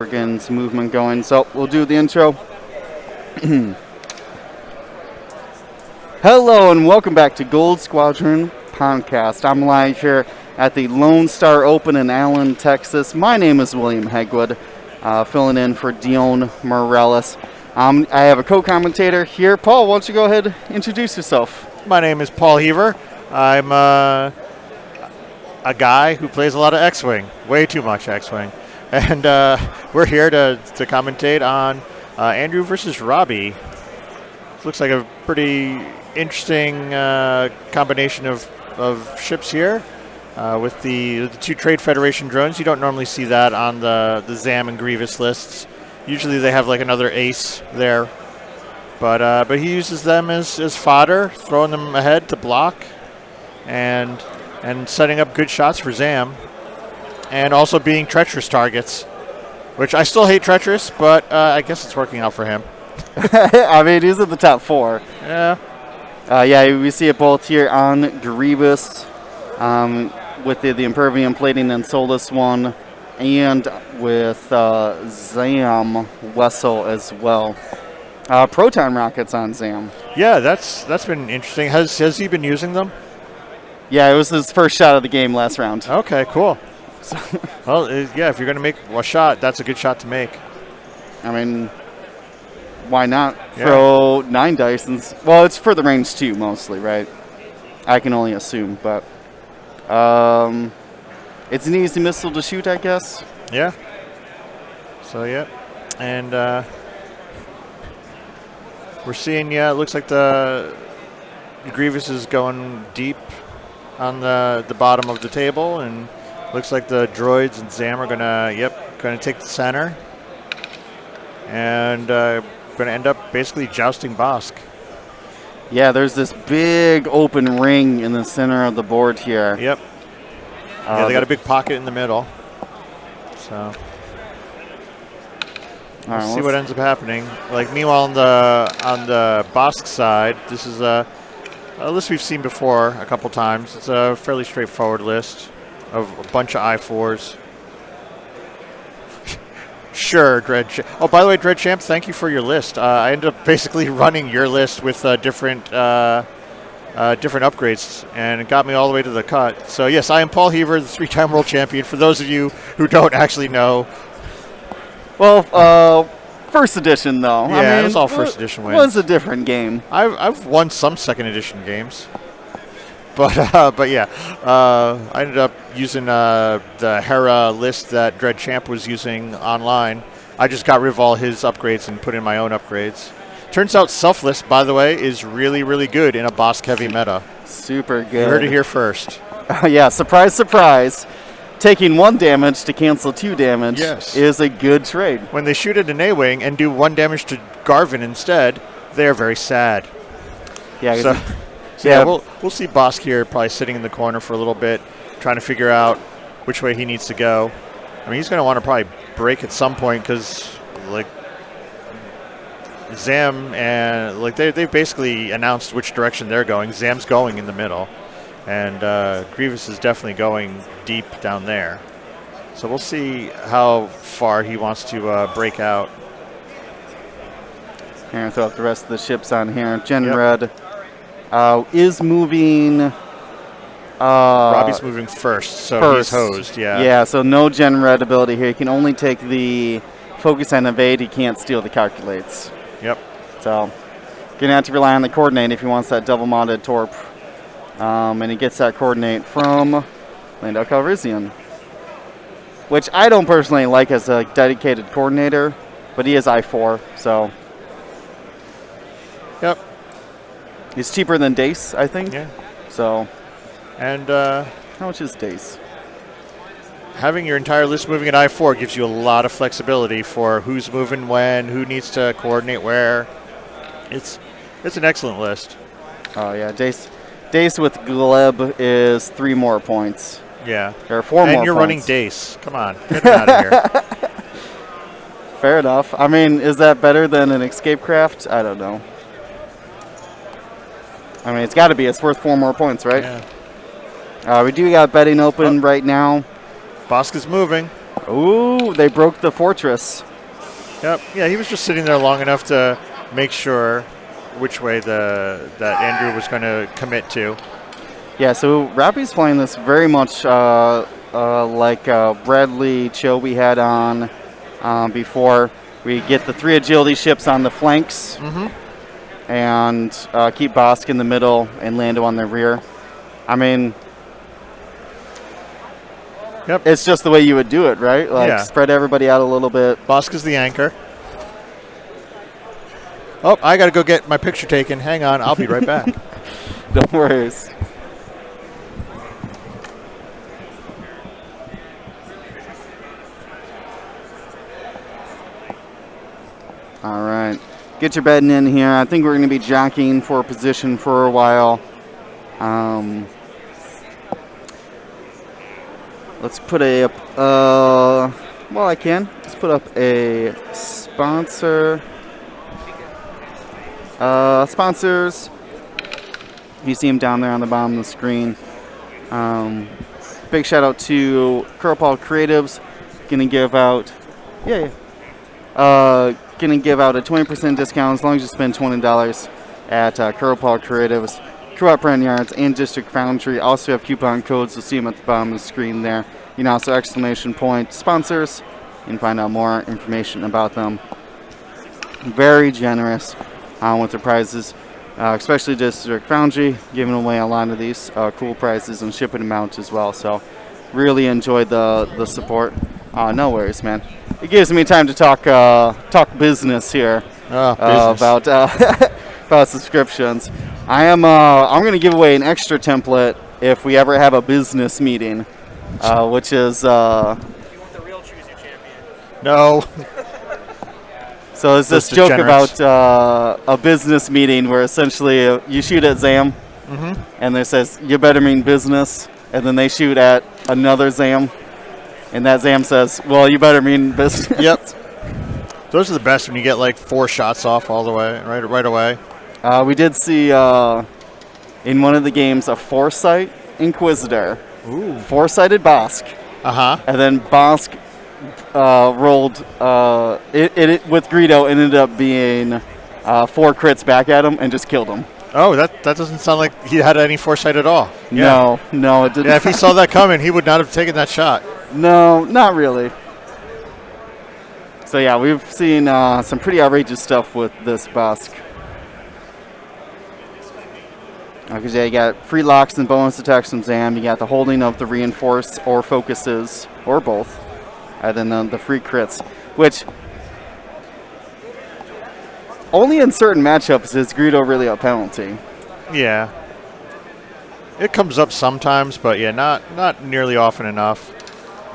getting some movement going. So we'll do the intro. Hello and welcome back to Gold Squadron Podcast. I'm live here at the Lone Star Open in Allen, Texas. My name is William Hegwood, filling in for Dion Morales. I have a co-commentator here. Paul, why don't you go ahead and introduce yourself? My name is Paul Heaver. I'm a guy who plays a lot of X-Wing, way too much X-Wing. And we're here to commentate on Andrew versus Robby. Looks like a pretty interesting combination of ships here with the two Trade Federation drones. You don't normally see that on the Zam and Grievous lists. Usually they have like another ace there. But he uses them as fodder, throwing them ahead to block and setting up good shots for Zam. And also being treacherous targets, which I still hate treacherous, but I guess it's working out for him. I mean, he's in the top four. Yeah. Yeah, we see it both here on Grievous with the Impervium plating and Solus one, and with Zam Wessel as well. Proton rockets on Zam. Yeah, that's been interesting. Has he been using them? Yeah, it was his first shot of the game last round. Okay, cool. Well, yeah, if you're going to make a shot, that's a good shot to make. I mean, why not throw 9 dice? Well, it's for the range 2 mostly, right? I can only assume, but it's an easy missile to shoot, I guess. Yeah. So, yeah. And we're seeing, it looks like the Grievous is going deep on the bottom of the table, and looks like the droids and Zam are gonna take the center, and gonna end up basically jousting Bosk. Yeah, there's this big open ring in the center of the board here. Yep. Yeah, they got a big pocket in the middle. So we'll see what ends up happening. Like, meanwhile, on the Bosk side, this is a list we've seen before a couple times. It's a fairly straightforward list of a bunch of I4s. Sure, Dread Champ. Oh, by the way, Dread Champ, thank you for your list. I ended up basically running your list with different upgrades, and it got me all the way to the cut. So, yes, I am Paul Heaver, the 3-time world champion, for those of you who don't actually know. Well, first edition, though. Yeah, I mean, it was all first edition wins. It was a different game. I've won some second edition games. But yeah, I ended up using the Hera list that Dread Champ was using online. I just got rid of all his upgrades and put in my own upgrades. Turns out Selfless, by the way, is really, really good in a Bosk-heavy meta. Super good. You heard it here first. Yeah, surprise, surprise. Taking 1 damage to cancel 2 damage is a good trade. When they shoot at an A-Wing and do 1 damage to Garvin instead, they are very sad. Yeah, So yeah, we'll see Bosk here probably sitting in the corner for a little bit, trying to figure out which way he needs to go. I mean, he's going to want to probably break at some point because, like, Zam and, like, they've basically announced which direction they're going. Zam's going in the middle, and Grievous is definitely going deep down there. So we'll see how far he wants to break out. Here, I'll throw up the rest of the ships on here. Gen Red is moving. Robby's moving first, he's hosed. Yeah. Yeah. So no Gen Red ability here. He can only take the focus and evade. He can't steal the calculates. Yep. So gonna have to rely on the coordinate if he wants that double modded torp. And he gets that coordinate from Lando Calrissian, which I don't personally like as a dedicated coordinator, but he is I4, so. Yep. He's cheaper than Dace, I think. Yeah. So. And how much is Dace? Having your entire list moving at I4 gives you a lot of flexibility for who's moving when, who needs to coordinate where. It's an excellent list. Oh yeah, Dace with Gleb is 3 more points. Yeah. Or 4 more points. And you're running Dace. Come on, get him out of here. Fair enough. I mean, is that better than an escape craft? I don't know. I mean, it's got to be. It's worth 4 more points, right? Yeah. We do got betting open right now. Bosk is moving. Ooh, they broke the fortress. Yep. Yeah, he was just sitting there long enough to make sure which way that Andrew was going to commit to. Yeah, so Robby's playing this very much like Bradley Cho we had on before. We get the 3 agility ships on the flanks and keep Bosk in the middle and Lando on the rear. I mean, it's just the way you would do it, right? Like spread everybody out a little bit. Bosk is the anchor. Oh, I got to go get my picture taken. Hang on, I'll be right back. No worries. All right. Get your bedding in here. I think we're going to be jockeying for a position for a while. Let's put a... well, I can. Let's put up a sponsor... sponsors. You see them down there on the bottom of the screen. Big shout out to Curl Creatives. Gonna give out, gonna give out a 20% discount as long as you spend $20 at Curl Creatives, Co-op Brand Yards, and District Foundry. Also have coupon codes. You'll see them at the bottom of the screen there. You know, also exclamation point sponsors. You can find out more information about them. Very generous with the prizes, especially District Foundry, giving away a lot of these cool prizes and shipping them out as well. So really enjoyed the support. No worries, man. It gives me time to talk business here about about subscriptions. I'm going to give away an extra template if we ever have a business meeting, which is The real choose your champion. No. So it's this joke about a business meeting where essentially you shoot at Zam, and they says, you better mean business, and then they shoot at another Zam, and that Zam says, well, you better mean business. Yep. Those are the best when you get like 4 shots off all the way, right away. We did see in one of the games a Foresight Inquisitor, Foresighted Bosk, and then Bosk rolled it with Greedo, ended up being 4 crits back at him and just killed him. Oh, that doesn't sound like he had any foresight at all. No, it didn't. Yeah, if he saw that coming, he would not have taken that shot. No, not really. So yeah, we've seen some pretty outrageous stuff with this Bosk. Because you got free locks and bonus attacks from Zam. You got the holding of the reinforce or focuses, or both. And then the free crits, which only in certain matchups is Greedo really a penalty. Yeah. It comes up sometimes, but yeah, not nearly often enough.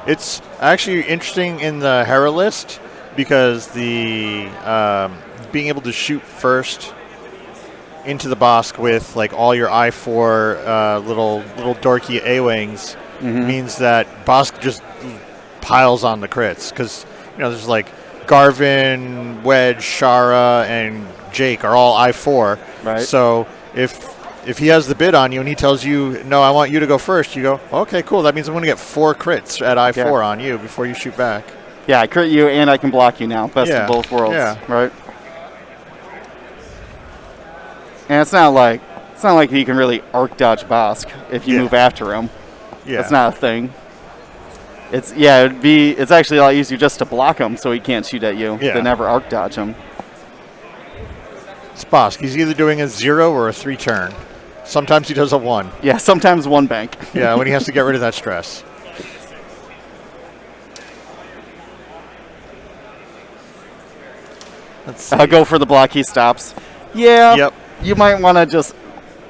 It's actually interesting in the Hera list because the being able to shoot first into the Bosk with like all your I-4 little dorky A-wings means that Bosk just piles on the crits because there's like Garvin, Wedge, Shara, and Jake are all I-4. Right. So if he has the bid on you and he tells you, no, I want you to go first, you go, okay, cool. That means I'm going to get 4 crits at I-4 on you before you shoot back. Yeah, I crit you and I can block you now. Best of both worlds. Yeah. Right. And it's not like you can really arc dodge Bosk if you move after him. Yeah. That's not a thing. It's actually a lot easier just to block him so he can't shoot at you than ever arc dodge him. It's Bosk. He's either doing a 0 or a 3 turn. Sometimes he does a 1. Yeah, sometimes 1 bank. Yeah, when he has to get rid of that stress. I'll go for the block. He stops. Yeah. Yep. You might want to just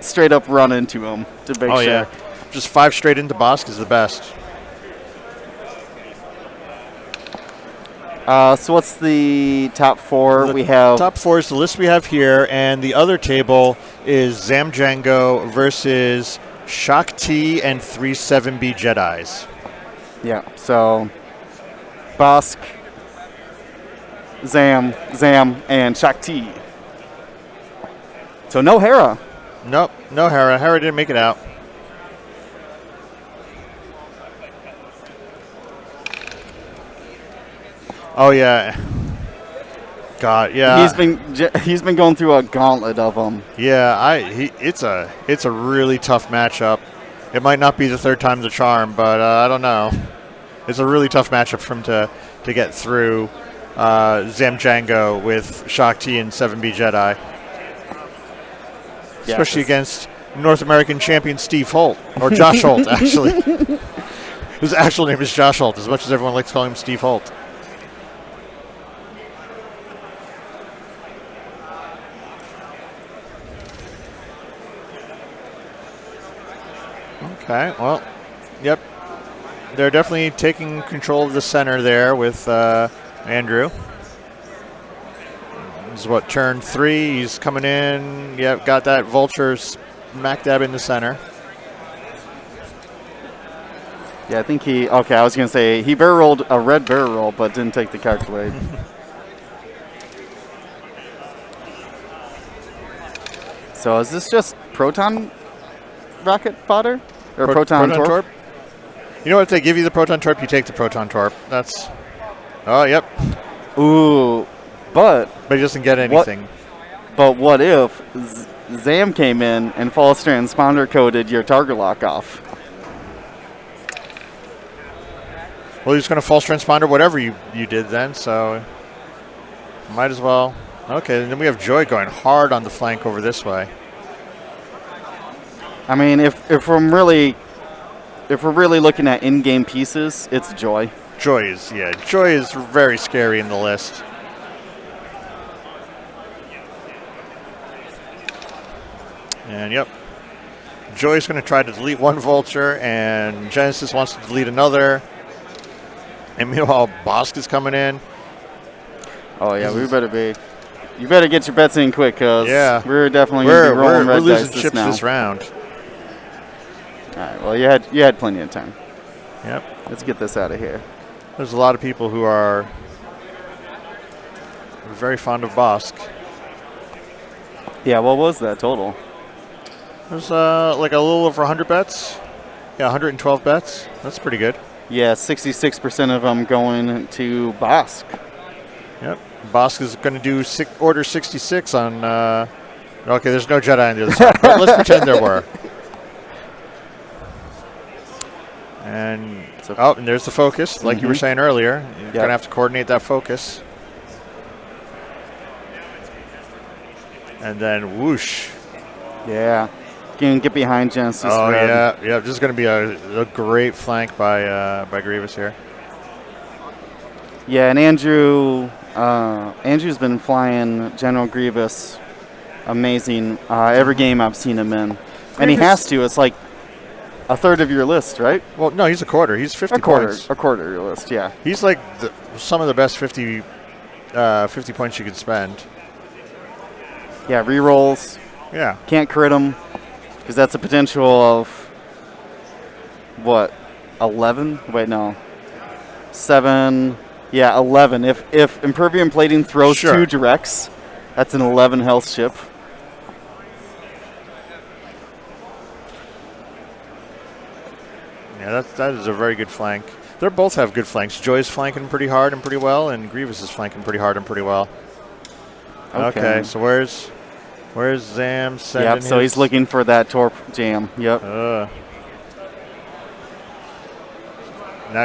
straight up run into him to make sure. Yeah. Just 5 straight into Bosk is the best. So what's the top 4 we have? Top 4 is the list we have here, and the other table is Zam Jango versus Shakti and 3 7B Jedis. Yeah, so Bosk, Zam, and Shakti. So no Hera. Nope, no Hera. Hera didn't make it out. Oh yeah. God, yeah. He's been going through a gauntlet of them. Yeah, it's a really tough matchup. It might not be the third time's the charm, but I don't know. It's a really tough matchup for him to get through Zamjango with Shakti and 7B Jedi. Yeah, Especially against North American champion Steve Holt, or Josh Holt, actually. His actual name is Josh Holt, as much as everyone likes calling him Steve Holt. Okay, well, yep. They're definitely taking control of the center there with Andrew. This is what, turn 3. He's coming in. Yep, got that vulture smack dab in the center. Yeah, I think I was going to say he barrel rolled a red barrel roll, but didn't take the calculate. So is this just proton rocket fodder? Or proton torp? You know what, if they give you the proton torp, you take the proton torp. That's, oh, yep. Ooh, but he doesn't get anything. But what if Zam came in and false transponder coded your target lock off? Well, he's going to false transponder whatever you did then, so might as well. Okay, and then we have Joy going hard on the flank over this way. I mean, if we're really looking at in-game pieces, it's Joy. Joy is very scary in the list. And yep, Joy's going to try to delete one vulture, and Genesis wants to delete another. And meanwhile, Bosk is coming in. Oh yeah, you better get your bets in quick, cause we're definitely gonna be rolling red losing dice chips now. this round. All right, well you had plenty of time. Yep. Let's get this out of here. There's a lot of people who are very fond of Bosk. Yeah, what was that total? There's like a little over 100 bets. Yeah, 112 bets. That's pretty good. Yeah, 66% of them going to Bosk. Yep. Bosk is going to do order 66 on. Okay, there's no Jedi on the other side, but let's pretend there were. And and there's the focus, like you were saying earlier. You're going to have to coordinate that focus. And then whoosh. Yeah. Can get behind Genesis. Oh yeah. This is going to be a great flank by Grievous here. Yeah, and Andrew's been flying General Grievous, amazing. Every game I've seen him in, and he has to. It's like a third of your list, right? Well, no, he's a quarter. He's 50 points. A quarter of your list. Yeah. He's like some of the best 50 points you could spend. Yeah, rerolls. Yeah. Can't crit him. Because that's a potential of, what, 11? Wait, no. 7. Yeah, 11. If Impervium Plating throws 2 directs, that's an 11 health chip. Yeah, that is a very good flank. They both have good flanks. Joy's flanking pretty hard and pretty well, and Grievous is flanking pretty hard and pretty well. Okay, so where's Zam sending Yep, so he's looking for that torp jam. Yep. Now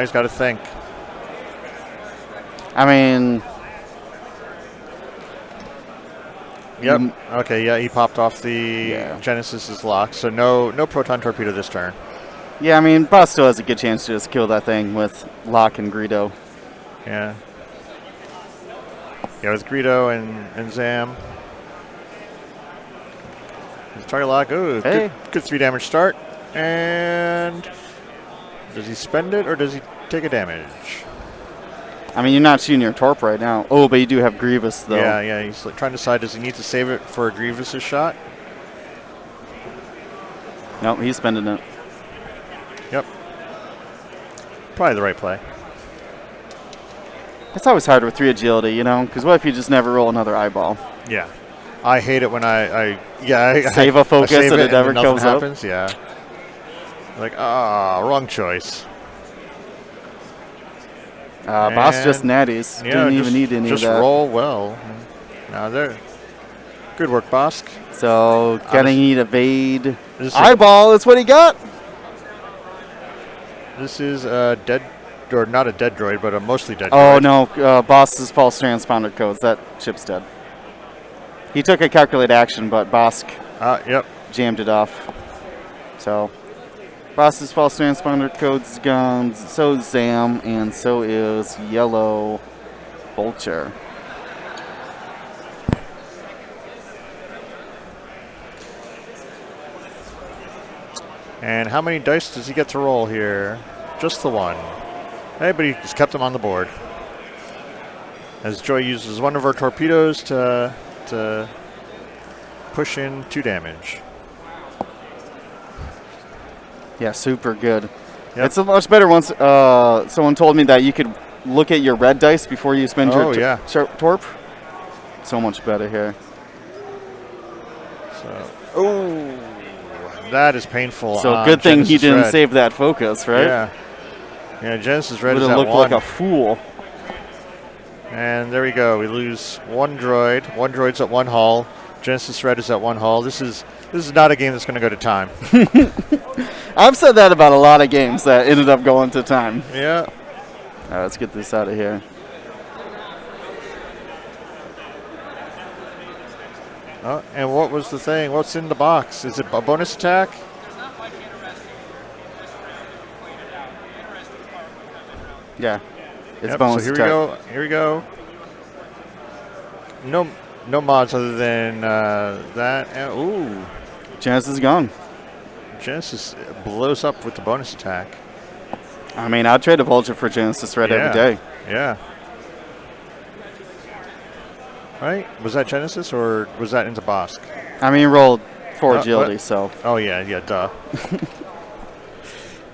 he's got to think. I mean... Yep. Okay, yeah, he popped off the Genesis's lock, so no proton torpedo this turn. Yeah, I mean, Boss still has a good chance to just kill that thing with Lock and Greedo. Yeah. Yeah, with Greedo and Zam. Target lock. Ooh, good 3 damage start. And does he spend it or does he take a damage? I mean, you're not shooting your torp right now. Oh, but you do have Grievous, though. Yeah. He's trying to decide, does he need to save it for Grievous's shot? Nope, he's spending it. Yep. Probably the right play. It's always hard with 3 agility, you know? Because what if you just never roll another eyeball? Yeah. I hate it when I save a focus and it never comes up. Yeah. Like, wrong choice. Boss just natties. Yeah, Didn't even need any of just that. roll well. Now there. Good work, Bosk. So gonna need evade. This Eyeball is what he got. This is a dead, or not a dead droid, but a mostly dead Oh droid. no, Boss's false transponder codes. That ship's dead. He took a calculate action, but Bosk Yep. jammed it off. So Boss's false transponder code's gone. So is Zam, and so is Yellow Vulture. And how many dice does he get to roll here? Just the one. Hey, but he just kept him on the board. As Joy uses one of her torpedoes to push in 2 damage. Yeah, super good. Yep. It's a much better once someone told me that you could look at your red dice before you spend your torp. So much better here. So, that is painful. So good thing he didn't save that focus, right? Yeah. Yeah, Genesis Red is Would at have looked 1. like a fool. And there we go. We lose 1 droid. 1 droid's at 1 hull. Genesis Red is at 1 hull. This is not a game that's going to go to time. I've said that about a lot of games that ended up going to time. Yeah. All right, let's get this out of here. Oh, and what was the thing? What's in the box? Is it a bonus attack? Yeah, it's Yep, bonus so attack. Here we go. No mods other than that. And, ooh. Genesis is gone. Genesis blows up with the bonus attack. I mean, I'd trade a Vulture for Genesis Red every day. Yeah. Right? Was that Genesis or was that into Bosk? I mean, he rolled 4 agility, so. Oh, yeah, duh.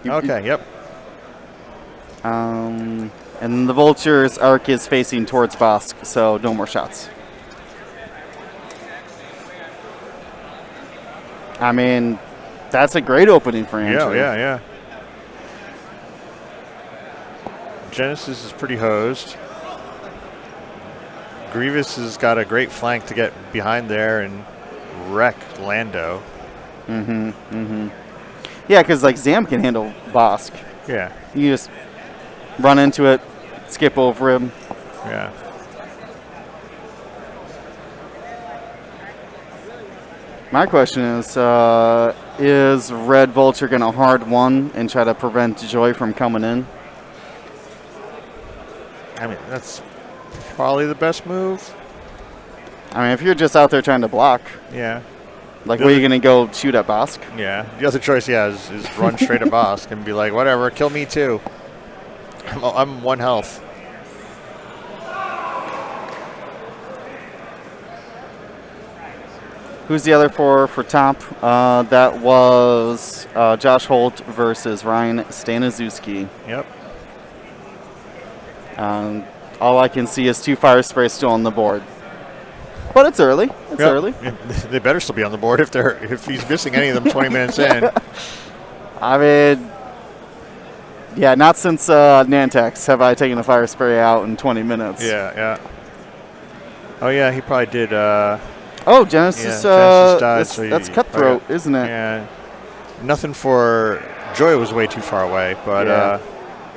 Okay, yep. And the Vulture's arc is facing towards Bosk, so no more shots. I mean, that's a great opening for Andrew. Yeah. Genesis is pretty hosed. Grievous has got a great flank to get behind there and wreck Lando. Yeah, because like Zam can handle Bosk. Yeah. You just run into it, skip over him. Yeah. My question is Red Vulture going to hard 1 and try to prevent Joy from coming in? I mean, that's probably the best move. I mean, if you're just out there trying to block, Yeah. like, where are you going to go shoot at Bosk? Yeah. The other choice, is run straight at Bosk and be like, whatever, kill me too. I'm 1 health. Who's the other for top? That was Josh Holt versus Ryan Staniszewski. Yep. All I can see is 2 fire sprays still on the board. But it's early. It's early. They better still be on the board if he's missing any of them 20 minutes in. I mean, yeah, not since Nantex have I taken a fire spray out in 20 minutes. Yeah. Oh, yeah, he probably did. Genesis, Genesis died, that's cutthroat, isn't it? Yeah. Nothing for Joy was way too far away, but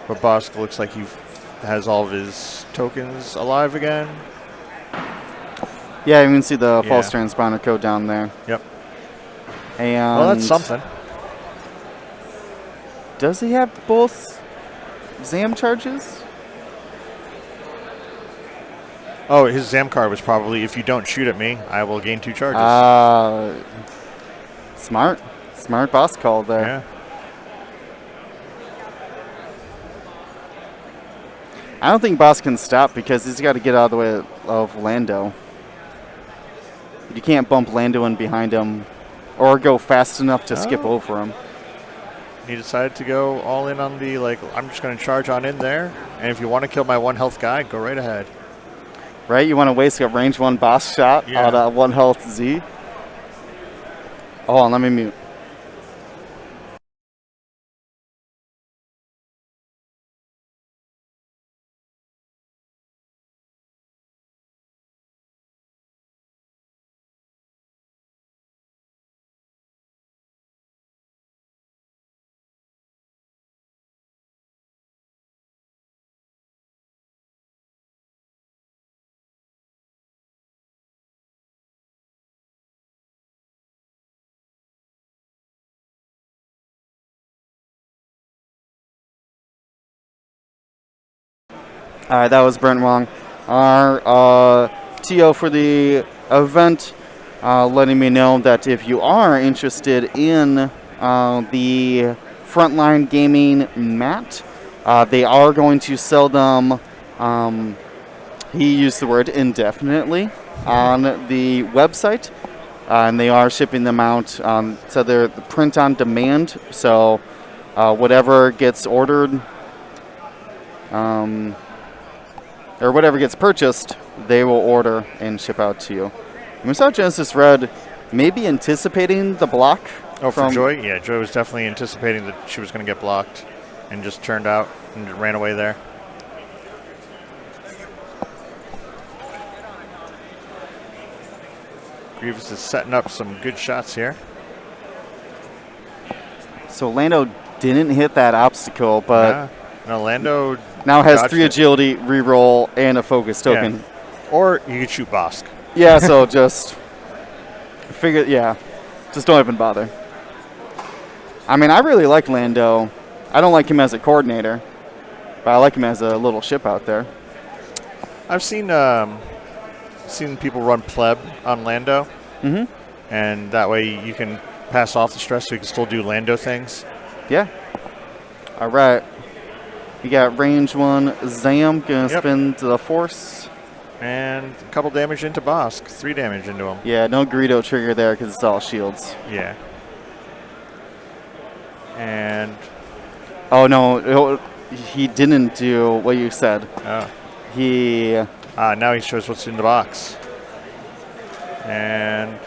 Bosk looks like he has all of his tokens alive again. Yeah, you can see the false transponder code down there. Yep. And well, that's something. Does he have both Zam charges? Oh, his Zam card was probably, if you don't shoot at me, I will gain 2 charges. Smart boss call there. Yeah. I don't think Boss can stop because he's got to get out of the way of Lando. You can't bump Lando in behind him or go fast enough to skip over him. He decided to go all in on the, I'm just going to charge on in there. And if you want to kill my 1 health guy, go right ahead. Right? You want to waste a range 1 boss shot on a 1 health Z? Hold on, let me mute. All right, that was Brent Wong. Our TO for the event, letting me know that if you are interested in the Frontline Gaming mat, they are going to sell them, he used the word indefinitely, on the website. And they are shipping them out. So they're print on demand. So whatever gets ordered, or whatever gets purchased, they will order and ship out to you. And we saw Genesis Red maybe anticipating the block. Oh, for Joy? Yeah, Joy was definitely anticipating that she was going to get blocked and just turned out and ran away there. Grievous is setting up some good shots here. So Lando didn't hit that obstacle, but Yeah. No, Lando now has dodged 3 it. agility, reroll, and a focus token. Yeah. Or you could shoot Bosk. Yeah, so just figure, just don't even bother. I mean, I really like Lando. I don't like him as a coordinator, but I like him as a little ship out there. I've seen people run pleb on Lando, and that way you can pass off the stress so you can still do Lando things. Yeah. All right. You got range 1 Zam, gonna spin to the force. And a couple damage into Bosk, 3 damage into him. Yeah, no Greedo trigger there because it's all shields. Yeah. And oh no, he didn't do what you said. oh. He Now he shows what's in the box. And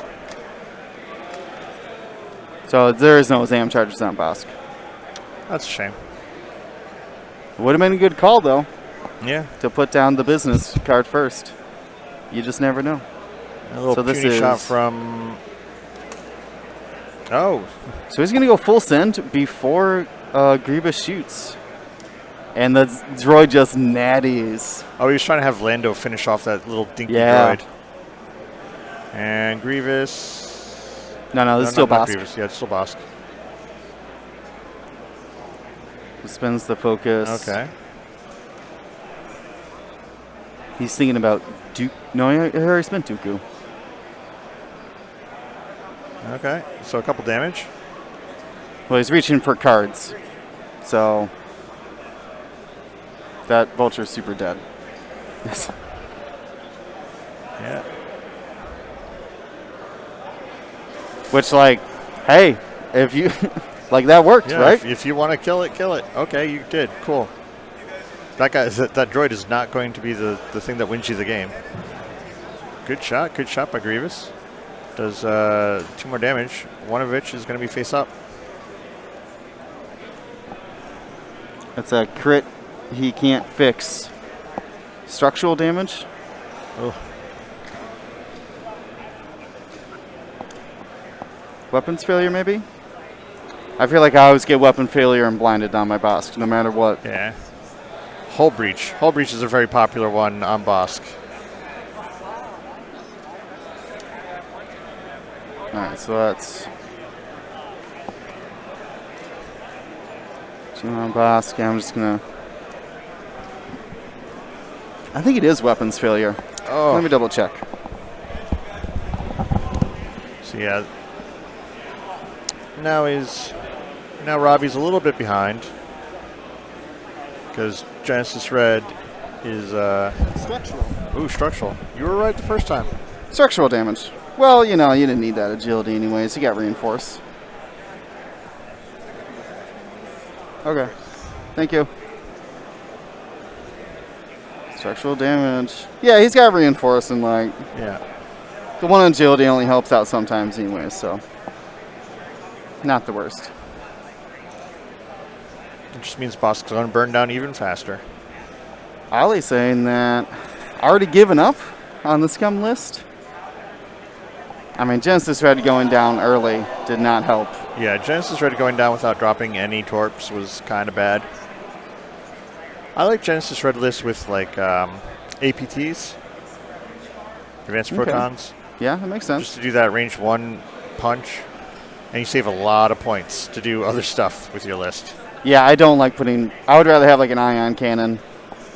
so there is no Zam charges on Bosk. that's a shame. Would have been a good call though, Yeah. to put down the business card first. You just never know. A little So this puny shot is- from... Oh. So he's gonna go full send before Grievous shoots, and the droid just natties. Oh, he was trying to have Lando finish off that little dinky Yeah. droid. And Grievous... No, this is still not Bosk. Grievous. Yeah, it's still Bosk. Spins the focus. Okay. He's thinking about Duke. No, he already spent Dooku. Okay, so a couple damage. Well, he's reaching for cards. So that Vulture's super dead. Yeah. Which, like, hey, if you like, that worked, Yeah, right? if you want to kill it, kill it. Okay, you did. Cool. That guy, that droid is not going to be the thing that wins you the game. Good shot by Grievous. Does 2 more damage, one of which is going to be face up. That's a crit he can't fix. Structural damage. Oh. Weapons failure, maybe? I feel like I always get weapon failure and blinded on my Bosk, no matter what. Yeah. Hull breach. Hull breach is a very popular one on Bosk. Alright, so that's 2 on Bosk. Yeah, I'm just gonna... I think it is weapons failure. Oh. Let me double check. So yeah. Now Robby's a little bit behind. Because Genesis Red is Structural. ooh, structural. You were right the first time. Structural damage. Well, you know, you didn't need that agility anyways. You got reinforce. Okay. Thank you. Structural damage. Yeah, he's got reinforce, and like Yeah. the one on agility only helps out sometimes anyways, so not the worst. It just means Bosk's going to burn down even faster. Ollie's saying that already given up on the scum list. I mean, Genesis Red going down early did not help. Yeah, Genesis Red going down without dropping any torps was kind of bad. I like Genesis Red list with like APTs, Advanced Okay. Protons, Yeah, that makes sense. just to do that range 1 punch, and you save a lot of points to do other stuff with your list. Yeah, I don't like putting... I would rather have like an ion cannon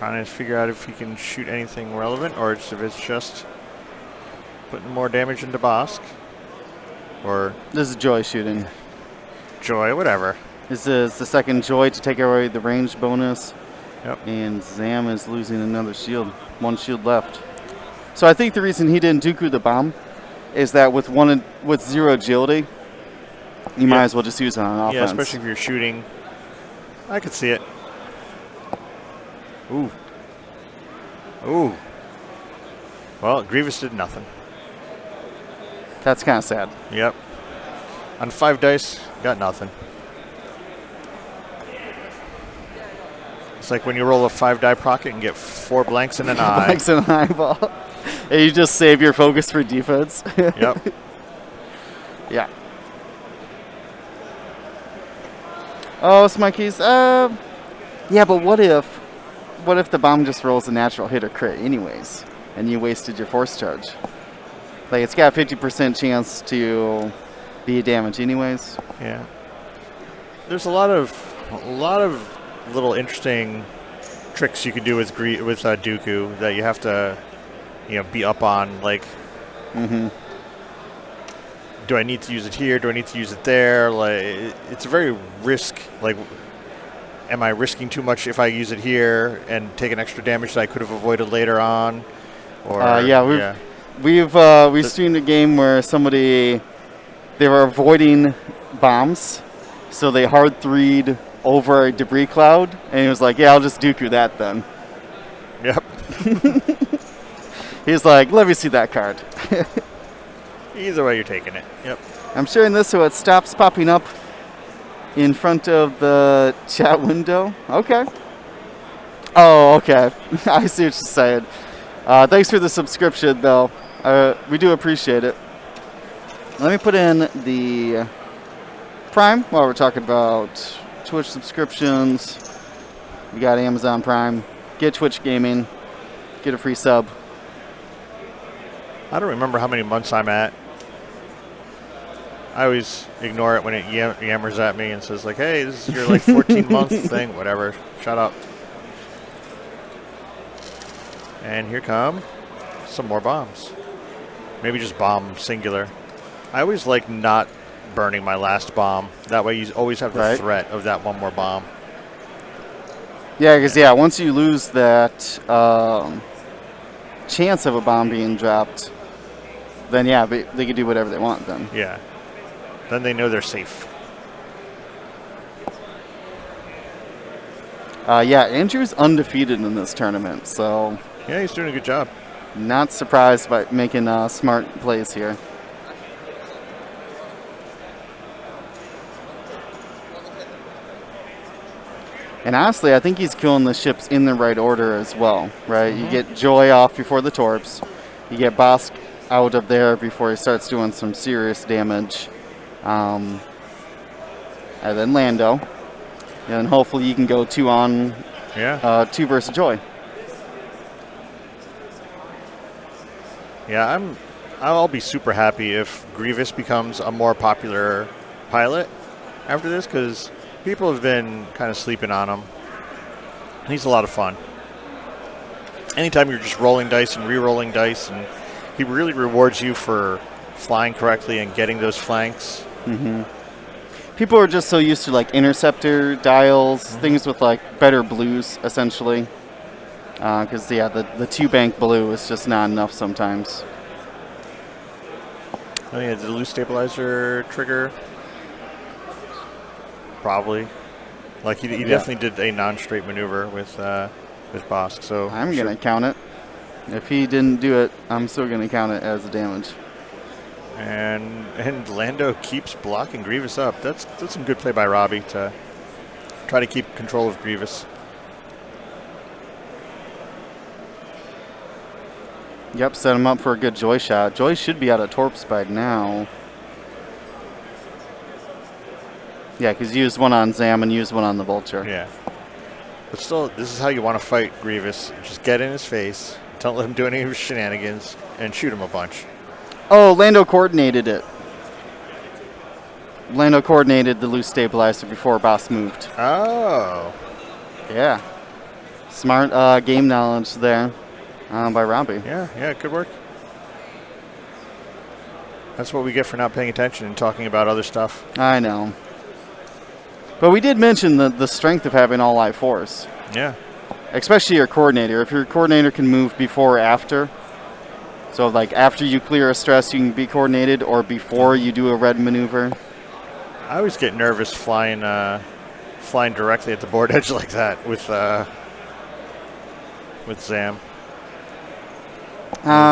Trying to figure out if he can shoot anything relevant or if it's just putting more damage into Bosk. Or This is Joy shooting. Joy, whatever. This is the second Joy to take away the range bonus. Yep. And Zam is losing another shield. One shield left. So I think the reason he didn't Dooku the bomb is that with 0 agility, you might as well just use it on offense. Yeah, especially if you're shooting. I could see it. Ooh. Ooh. Well, Grievous did nothing. That's kind of sad. Yep. On 5 dice, got nothing. It's like when you roll a 5-die pocket and get 4 blanks and an eye. Blanks and an eyeball. And you just save your focus for defense. Yep. Yeah. Oh, Smokies. Yeah, but what if the bomb just rolls a natural hit or crit anyways, and you wasted your force charge? Like, it's got a 50% chance to be a damage anyways. Yeah. There's a lot of little interesting tricks you can do with Dooku that you have to, be up on. Like, do I need to use it here? Do I need to use it there? Like, it's a very risk. Like, am I risking too much if I use it here and take an extra damage that I could have avoided later on? Or we've streamed a game where they were avoiding bombs, so they hard 3'd over a debris cloud, and he was like, "Yeah, I'll just Dooku that then." Yep. He's like, "Let me see that card." Either way, you're taking it. Yep. I'm sharing this so it stops popping up in front of the chat window. Okay. Oh, okay. I see what you're saying. Thanks for the subscription, though. We do appreciate it. Let me put in the Prime while we're talking about Twitch subscriptions. We got Amazon Prime. Get Twitch Gaming. Get a free sub. I don't remember how many months I'm at. I always ignore it when it yammers at me and says, like, hey, this is your, 14-month thing. Whatever. Shut up. And here come some more bombs. Maybe just bomb singular. I always like not burning my last bomb. That way you always have the threat of that one more bomb. Yeah, because, once you lose that chance of a bomb being dropped, then, they can do whatever they want then. Yeah. Then they know they're safe. Andrew's undefeated in this tournament, so... Yeah, he's doing a good job. Not surprised by making smart plays here. And honestly, I think he's killing the ships in the right order as well, right? You get Joy off before the Torps. You get Bosk out of there before he starts doing some serious damage. And then Lando. And hopefully you can go 2 on 2 versus Joy. Yeah, I'll be super happy if Grievous becomes a more popular pilot after this, because people have been kind of sleeping on him. And he's a lot of fun. Anytime you're just rolling dice and re-rolling dice, and he really rewards you for flying correctly and getting those flanks. People are just so used to interceptor dials, things with better blues essentially. Because the 2-bank blue is just not enough sometimes. Oh yeah, did the loose stabilizer trigger? Probably. He definitely did a non-straight maneuver with Bosk. So I'm gonna count it. If he didn't do it, I'm still gonna count it as a damage. And Lando keeps blocking Grievous up. That's some good play by Robby to try to keep control of Grievous. Yep, set him up for a good Joy shot. Joy should be out of Torps by now. Yeah, because you used one on Zam and used one on the Vulture. Yeah. But still, this is how you want to fight Grievous. Just get in his face, don't let him do any of his shenanigans, and shoot him a bunch. Oh, Lando coordinated it. Lando coordinated the loose stabilizer before Boss moved. Oh. Yeah. Smart game knowledge there by Robby. Yeah, good work. That's what we get for not paying attention and talking about other stuff. I know. But we did mention the strength of having all light force. Yeah. Especially your coordinator. If your coordinator can move before or after, so like after you clear a stress, you can be coordinated, or before you do a red maneuver. I always get nervous flying directly at the board edge like that with Zam.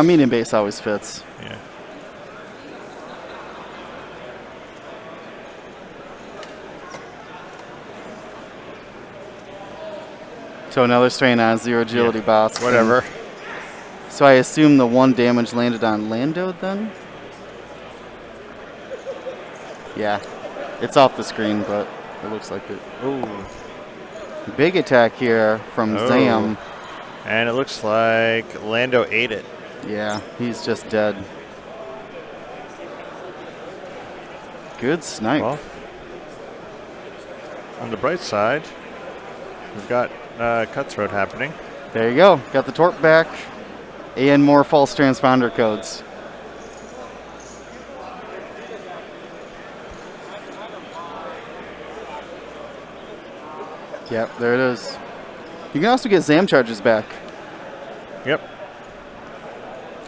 Medium base always fits. Yeah. So another strain on 0 agility boss. Whatever. So I assume the 1 damage landed on Lando then? Yeah. It's off the screen, but it looks like it. Ooh. Big attack here from Zam. And it looks like Lando ate it. Yeah, he's just dead. Good snipe. Well, on the bright side, we've got Cutthroat happening. There you go. Got the torp back and more false transponder codes. Yep, there it is. You can also get Zam charges back. Yep.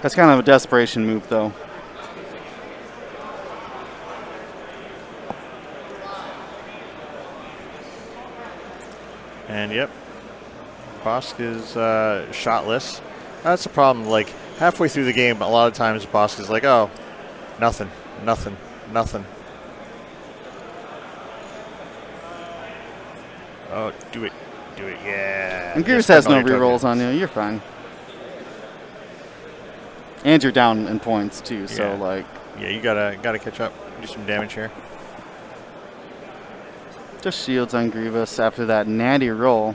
That's kind of a desperation move, though. And yep, Bosk is shotless. That's the problem. Like halfway through the game, a lot of times Bosk is like, "Oh, nothing, nothing, nothing." Oh, do it, yeah. And Goose has no rerolls on you. You're fine. And you're down in points too, so like. Yeah, you gotta catch up. Do some damage here. Just shields on Grievous after that natty roll.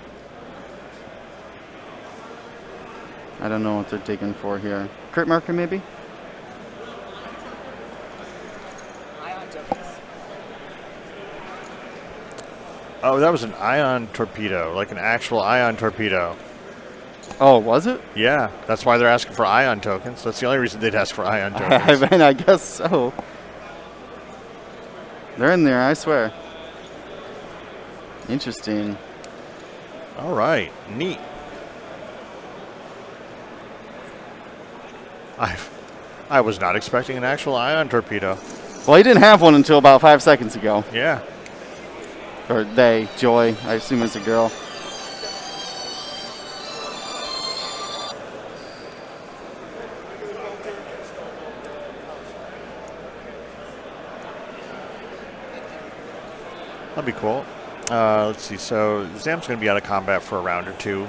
I don't know what they're digging for here. Crit marker maybe? Oh, that was an ion torpedo, like an actual ion torpedo. Oh, was it? Yeah, that's why they're asking for ion tokens. That's the only reason they'd ask for ion tokens. I mean, I guess so. They're in there, I swear. Interesting. All right, neat. I was not expecting an actual ion torpedo. Well, he didn't have one until about 5 seconds ago. Yeah. Or they, Joy, I assume it's a girl. That'd be cool. Let's see. So Zam's going to be out of combat for a round or two,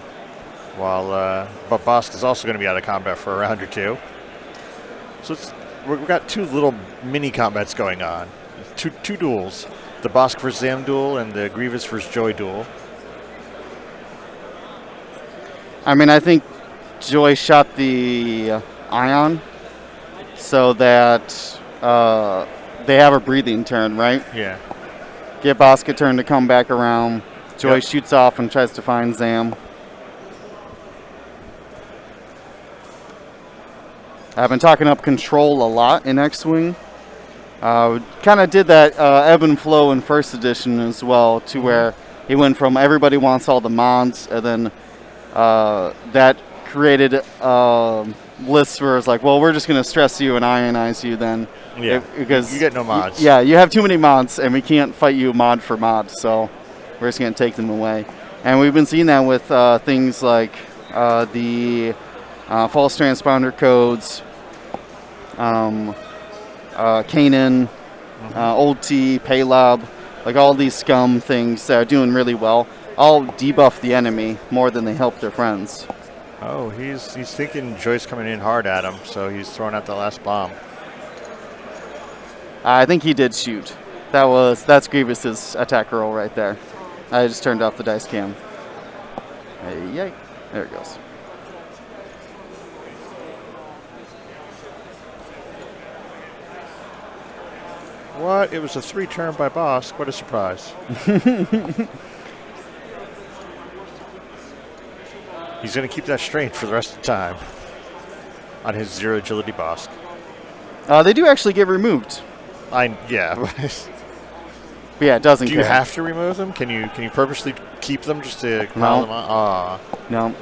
while but Bosk is also going to be out of combat for a round or two. So we've got 2 little mini combats going on, two duels: the Bosk vs Zam duel and the Grievous vs Joy duel. I mean, I think Joy shot the ion so that they have a breathing turn, right? Yeah. Get Bosk a turn to come back around. Joy shoots off and tries to find Zam. I've been talking up control a lot in X-Wing. Kind of did that ebb and flow in first edition as well, to where he went from everybody wants all the mods, and then that created lists where it's like, well, we're just going to stress you and ionize you then. Yeah, because you get no mods. Yeah, you have too many mods, and we can't fight you mod for mod, so we're just going to take them away. And we've been seeing that with things like the false transponder codes, Kanan, Old T, Paylob, like all these scum things that are doing really well, all debuff the enemy more than they help their friends. Oh, he's thinking Joy's coming in hard at him, so he's throwing out the last bomb. I think he did shoot. That's Grievous's attack roll right there. I just turned off the dice cam. Yay. There it goes. What? It was a 3-turn by Bosk. What a surprise. He's going to keep that strength for the rest of the time on his 0 agility Bosk. They do actually get removed. Yeah. But yeah, it doesn't Do care. you have to remove them? Can you purposely keep them just to pile them on? No.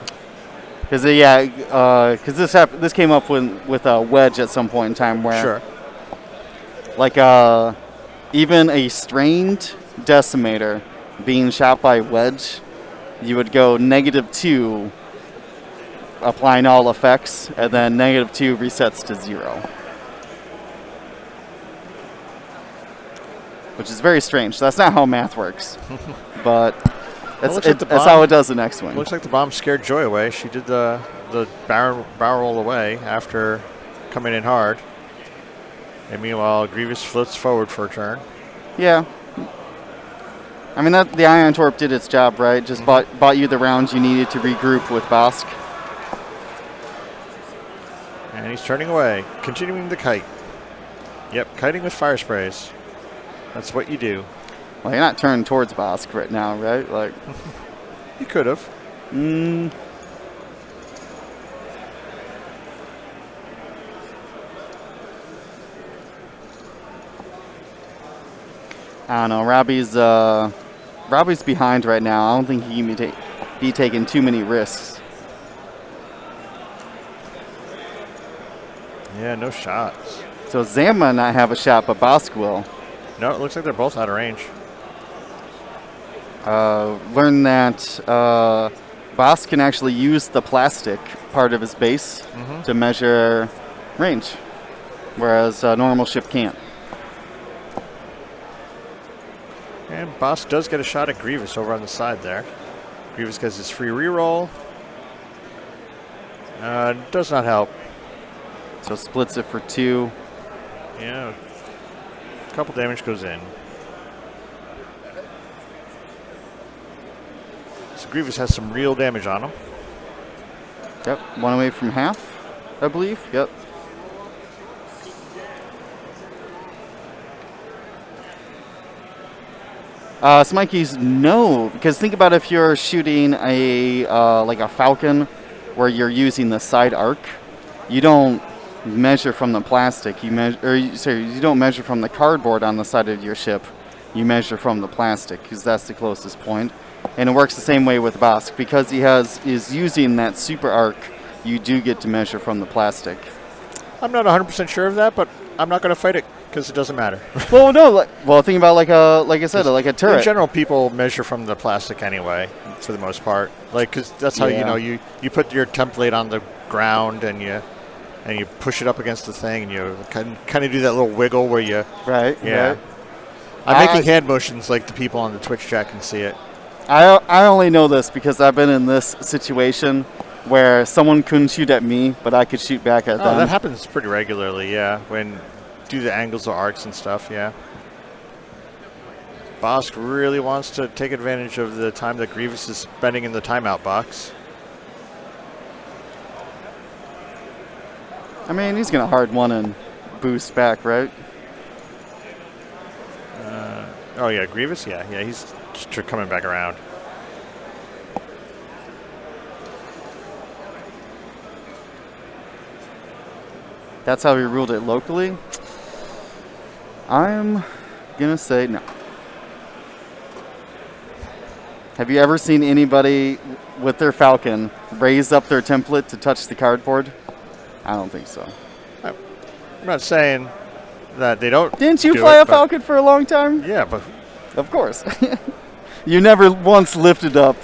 Because this came up with a wedge at some point in time where Sure. like even a strained decimator being shot by wedge, you would go -2 applying all effects, and then -2 resets to 0. Which is very strange. That's not how math works. But that's how it does in X-Wing. Looks like the bomb scared Joy away. She did the barrel roll away after coming in hard. And meanwhile, Grievous floats forward for a turn. Yeah. I mean, the Ion Torp did its job, right? Just bought you the rounds you needed to regroup with Bosk. And he's turning away, continuing the kite. Yep, kiting with fire sprays. That's what you do. Well, you're not turning towards Bosk right now, right? Like, You could have. I don't know. Robby's behind right now. I don't think he can be taking too many risks. Yeah, no shots. So Zam might not have a shot, but Bosk will. No, it looks like they're both out of range. Learn that Bosk can actually use the plastic part of his base to measure range, whereas a normal ship can't. And Bosk does get a shot at Grievous over on the side there. Grievous gets his free reroll. Does not help. So splits it for 2. Yeah, a couple damage goes in. So Grievous has some real damage on him. Yep, 1 away from half, I believe. Yep. Smikey's no, because think about if you're shooting a like a Falcon, where you're using the side arc, you don't measure from the plastic. You don't measure from the cardboard on the side of your ship. You measure from the plastic because that's the closest point. And it works the same way with Bosk because he is using that super arc. You do get to measure from the plastic. I'm not 100% sure of that, but I'm not going to fight it because it doesn't matter. Well, no. Think about like I said, like a turret. In general, people measure from the plastic anyway, for the most part. Like, because that's how you put your template on the ground and you push it up against the thing and you kind of do that little wiggle where you right. I'm making hand motions like the people on the Twitch chat can see it. I only know this because I've been in this situation where someone couldn't shoot at me, but I could shoot back at them. That happens pretty regularly, yeah. When do the angles or arcs and stuff, yeah. Bosk really wants to take advantage of the time that Grievous is spending in the timeout box. I mean, he's gonna hard one and boost back, right? Oh yeah, Grievous, yeah, he's just coming back around. That's how we ruled it locally. I'm gonna say no. Have you ever seen anybody with their Falcon raise up their template to touch the cardboard? I don't think so. I'm not saying that they don't. Didn't you fly a Falcon for a long time? Yeah, but of course. You never once lifted up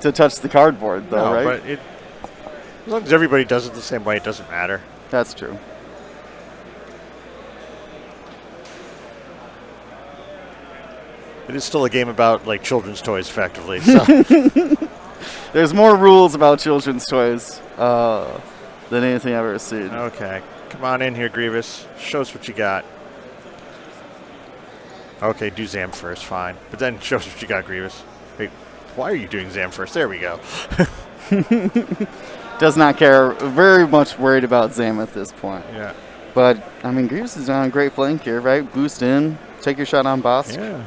to touch the cardboard, though, right? But as long as everybody does it the same way, it doesn't matter. That's true. It is still a game about like children's toys, effectively. So. There's more rules about children's toys than anything I've ever seen. Okay, come on in here, Grievous. Show us what you got. Okay, do Zam first, fine. But then show us what you got, Grievous. Hey, why are you doing Zam first? There we go. Does not care. Very much worried about Zam at this point. Yeah. But, I mean, Grievous is on a great flank here, right? Boost in, take your shot on Bosk. Yeah.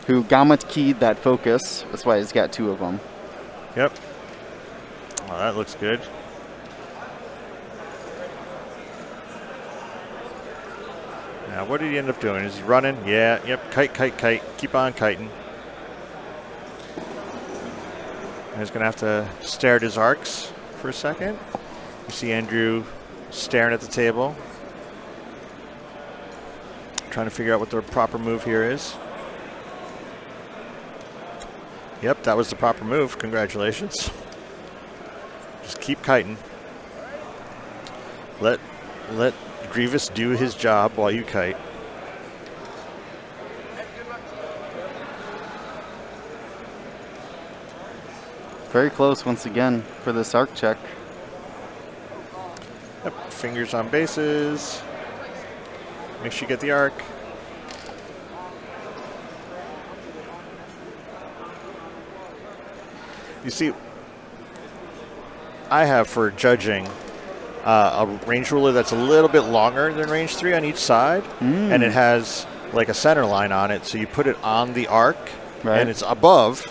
Who Gamut keyed that focus. That's why he's got 2 of them. Yep. Oh, that looks good. Now, what did he end up doing? Is he running? Yeah, yep, kite, kite, kite. Keep on kiting. And he's going to have to stare at his arcs for a second. You see Andrew staring at the table, trying to figure out what the proper move here is. Yep, that was the proper move. Congratulations. Just keep kiting. Let Grievous do his job while you kite. Very close once again for this arc check. Yep, fingers on bases. Make sure you get the arc. You see, I have for judging a range ruler that's a little bit longer than range 3 on each side, and it has like a center line on it, so you put it on the arc, and it's above,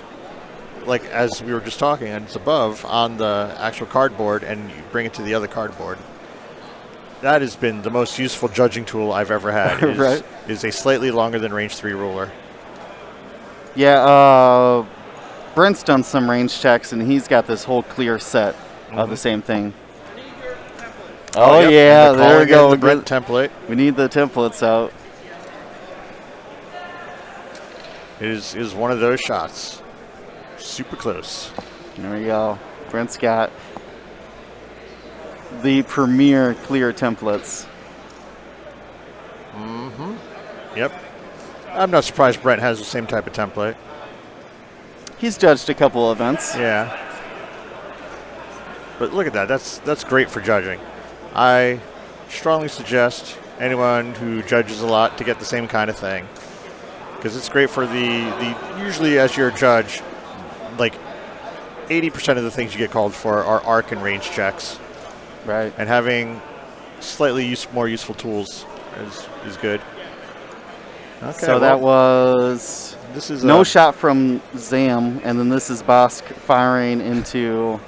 like as we were just talking, and it's above on the actual cardboard, and you bring it to the other cardboard. That has been the most useful judging tool I've ever had, is a slightly longer than range 3 ruler. Yeah, Brent's done some range checks, and he's got this whole clear set of the same thing. Oh, yep. yeah, there we go. The Brent template. We need the templates out. It is one of those shots. Super close. There we go. Brent's got the premier clear templates. Yep. I'm not surprised Brent has the same type of template. He's judged a couple events. Yeah. But look at that. That's great for judging. I strongly suggest anyone who judges a lot to get the same kind of thing, because it's great for the usually as your judge, like 80% of the things you get called for are arc and range checks. Right. And having slightly more useful tools is good. Okay, so that was this is no shot from Zam, and then this is Bosk firing into.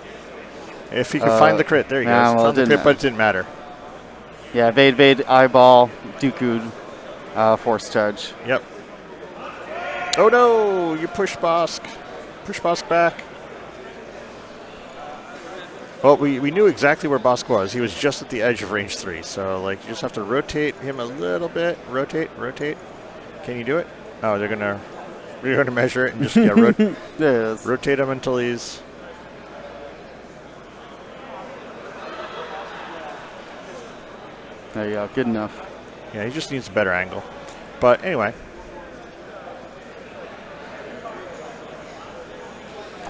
If he can find the crit, there he goes. Well, Found the crit, but it didn't matter. Yeah, Vade, eyeball, Dooku, force charge. Yep. Oh no! You push Bosk. Push Bosk back. Well, we knew exactly where Bosk was. He was just at the edge of range 3. So, like, you just have to rotate him a little bit. Rotate. Can you do it? Oh, you're gonna measure it and just rotate him until he's. There you go. Good enough. Yeah, he just needs a better angle. But anyway.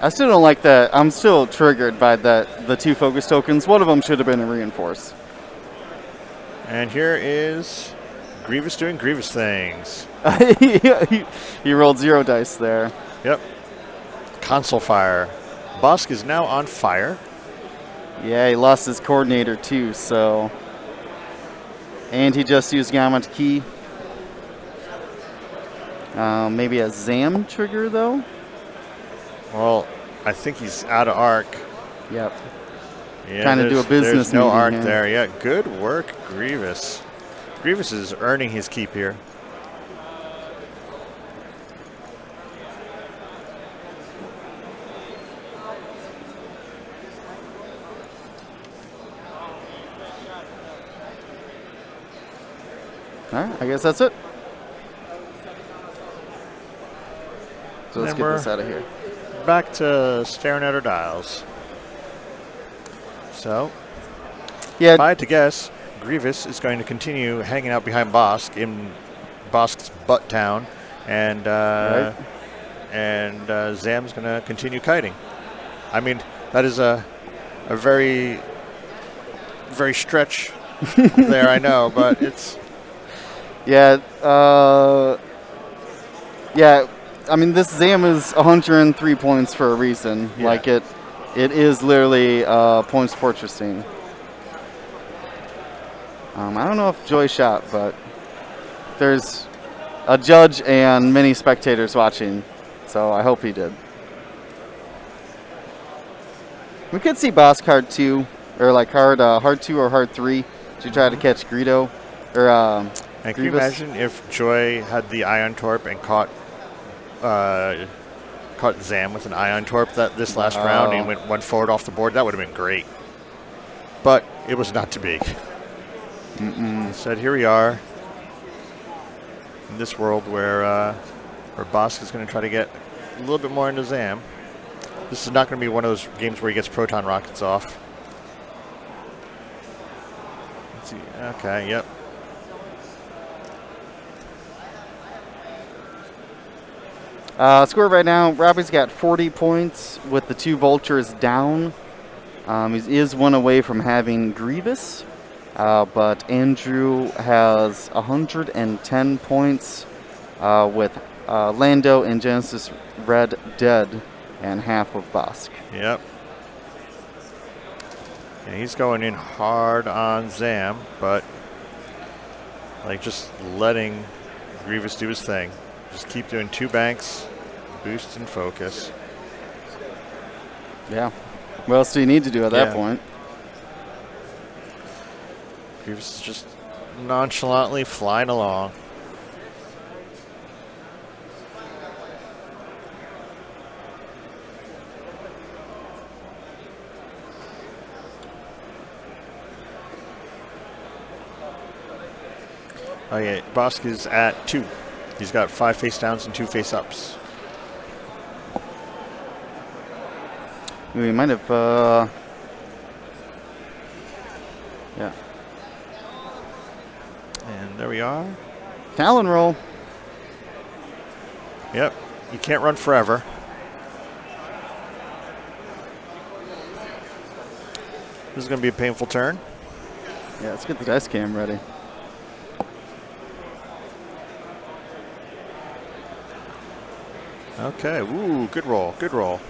I still don't like that. I'm still triggered by the 2 focus tokens. One of them should have been a reinforce. And here is Grievous doing Grievous things. he rolled 0 dice there. Yep. Console fire. Bosk is now on fire. Yeah, he lost his coordinator too, so. And he just used Gamut Key. Maybe a Zam trigger though? Well, I think he's out of arc. Yep. Yeah, trying to do a business there's no meeting arc here. there. Yeah, good work, Grievous. Grievous is earning his keep here. All right, I guess that's it. So let's get this out of here. Back to staring at our dials. So, yeah, if I had to guess, Grievous is going to continue hanging out behind Bosk in Bosk's butt town, and Zam's going to continue kiting. I mean, that is a very, very stretch there, I know, but it's. Yeah, I mean, this Zam is 103 points for a reason. Yeah. Like, it is literally points fortressing. I don't know if Joy shot, but there's a judge and many spectators watching, so I hope he did. We could see boss card 2, or like hard 2 or hard 3 to try to catch Greedo. Or And can you Grievous. imagine if Joy had the Ion Torp and caught Zam with an Ion Torp this last round and went forward off the board? That would have been great. But it was not to be. Instead, here we are in this world where Bosk is going to try to get a little bit more into Zam. This is not going to be one of those games where he gets proton rockets off. Let's see. Okay, yep. Score right now, Robby's got 40 points with the 2 vultures down. He is 1 away from having Grievous, but Andrew has 110 points with Lando and Genesis Red dead and half of Bosk. Yep. Yeah, he's going in hard on Zam, but like just letting Grievous do his thing. Just keep doing 2 banks, boost and focus. Yeah. What else do you need to do at that point? Grievous is just nonchalantly flying along. Oh yeah, Bosk is at 2. He's got 5 face downs and 2 face ups. We might have, yeah. And there we are. Talon roll. Yep, you can't run forever. This is going to be a painful turn. Yeah, let's get the dice cam ready. Okay, ooh, good roll, good roll.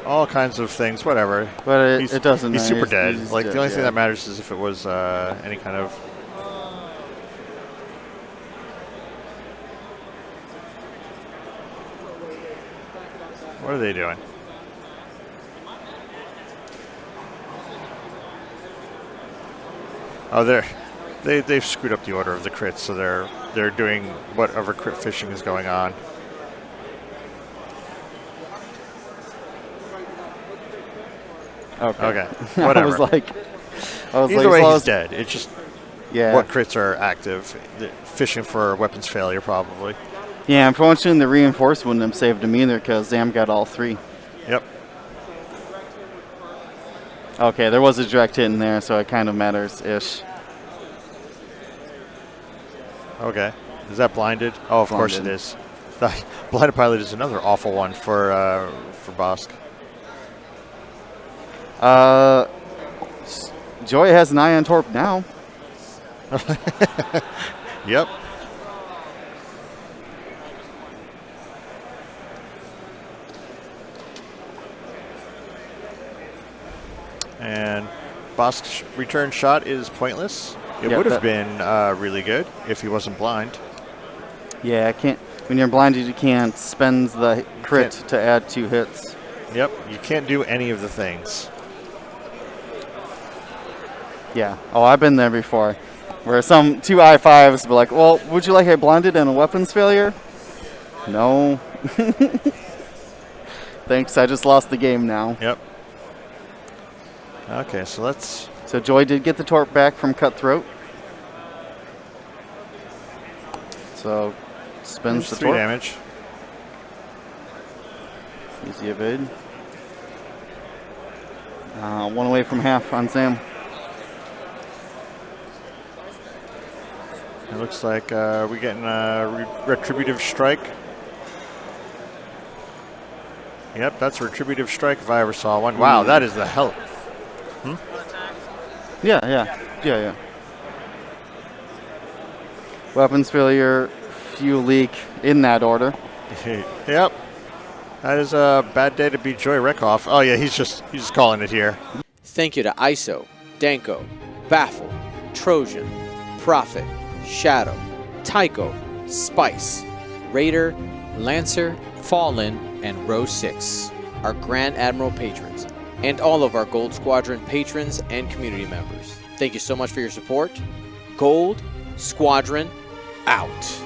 All kinds of things, whatever. But it doesn't He's matter. super dead. He's Like, dead, the only thing yeah. that matters is if it was any kind of... What are they doing? Oh, they've screwed up the order of the crits, so they're doing whatever crit fishing is going on. Okay, whatever. I was like, Either way, so I he's was- dead. It's just Yeah. what crits are active. Fishing for weapons failure, probably. Yeah, unfortunately, the reinforce wouldn't have saved him either because Zam got all 3. Yep. Okay, there was a direct hit in there, so it kind of matters-ish. Okay. Is that blinded? Oh, of course it Blinded. is. Blinded Pilot is another awful one for Bosk. Joy has an Ion Torp now. Yep. And Bosk's return shot is pointless. It Yeah, would have that- been really good if he wasn't blind. Yeah, I can't. When you're blinded, you can't spend the crit can't. to add 2 hits. Yep, you can't do any of the things. Yeah. Oh, I've been there before. Where some 2 I5s be like, well, would you like a blinded and a weapons failure? No. Thanks, I just lost the game now. Yep. Okay, so let's... So Joy did get the torp back from Cutthroat. So spins the 3 torp. damage. Easy evade. 1 away from half on Sam. It looks like we're getting a retributive strike. Yep, that's a retributive strike if I ever saw one. Wow, that is the hell. Yeah. Weapons failure, fuel leak, in that order. Yep. That is a bad day to beat Joy Rekoff. Oh yeah, he's just calling it here. Thank you to ISO, Danko, Baffle, Trojan, Prophet, Shadow, Tycho, Spice, Raider, Lancer, Fallen, and Row 6, our Grand Admiral patrons, and all of our Gold Squadron patrons and community members. Thank you so much for your support. Gold Squadron out.